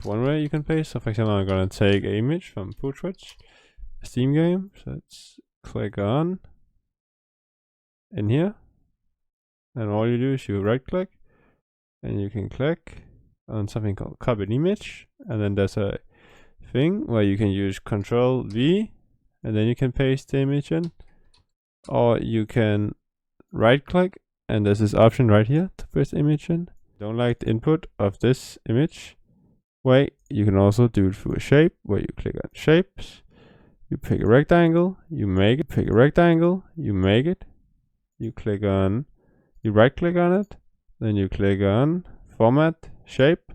one way you can paste. So for example, I'm gonna take an image from PowerPoint, a Steam game. So let's click on in here, and all you do is you right click, and you can click on something called copy an image, and then there's a thing where you can use Control V, and then you can paste the image in, or you can right click, and there's this option right here to paste the image in. Don't like the input of this image way, you can also do it through a shape where you click on shapes, you pick a rectangle, you make it, pick a rectangle, you make it, you click on, you right click on it, then you click on format shape,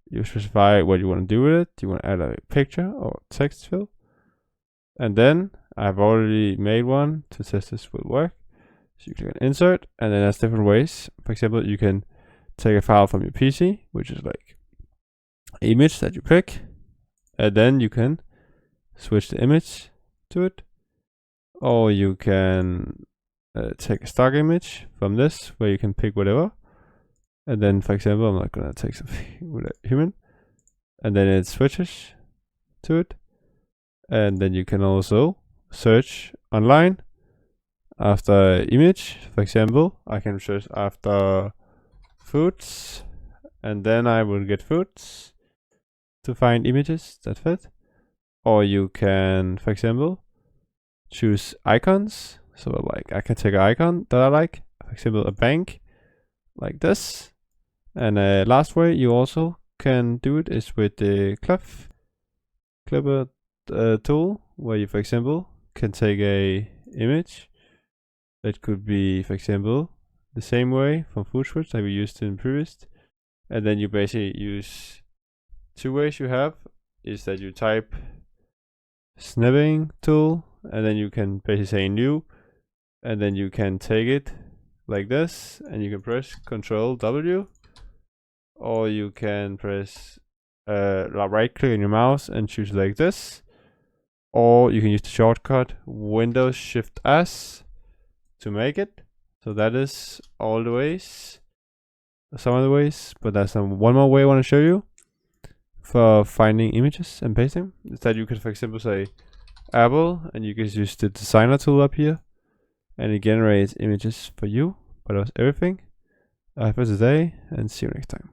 you specify what you want to do with it. You want to add a picture or text fill, and then I've already made one to test this will work. So you click on insert, and then there's different ways. For example, you can take a file from your PC, which is like an image that you pick, and then you can switch the image to it, or you can take a stock image from this where you can pick whatever, and then for example I'm not gonna take something with a human, and then it switches to it, and then you can also search online after image. For example, I can search after foods, and then I will get foods to find images that fit. Or you can, for example, choose icons. So like I can take an icon that I like, for example a bank like this. And last way you also can do it is with the clipper tool, where you for example can take a image that could be, for example, the same way from food switch that we used in previous, and then you basically use two ways you have is that you type snipping tool, and then you can basically say new, and then you can take it like this, and you can press Control W, or you can press right click on your mouse and choose like this, or you can use the shortcut Windows Shift S to make it. So that is all the ways, some of the ways, but there's one more way I want to show you for finding images and pasting. Is that you could, for example, say Apple, and you can use the designer tool up here, and it generates images for you. But that was everything for today, and see you next time.